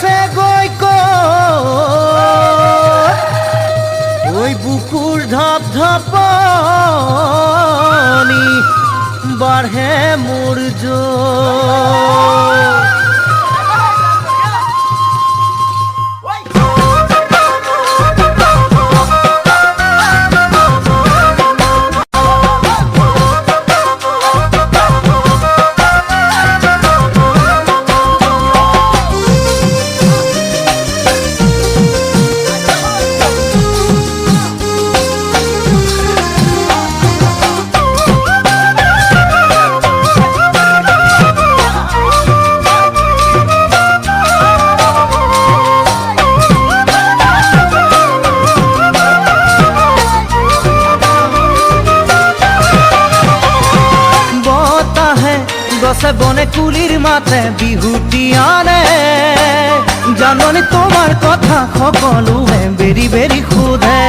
আছে গৈ ওই বুকুর ধপ ধপনি বাড়ে মোর জোর। গছে বনে কুলির মাতে বিহুটি আনে জাননি তোমার কথা সকলোৱে বেৰি বেৰি সোধে।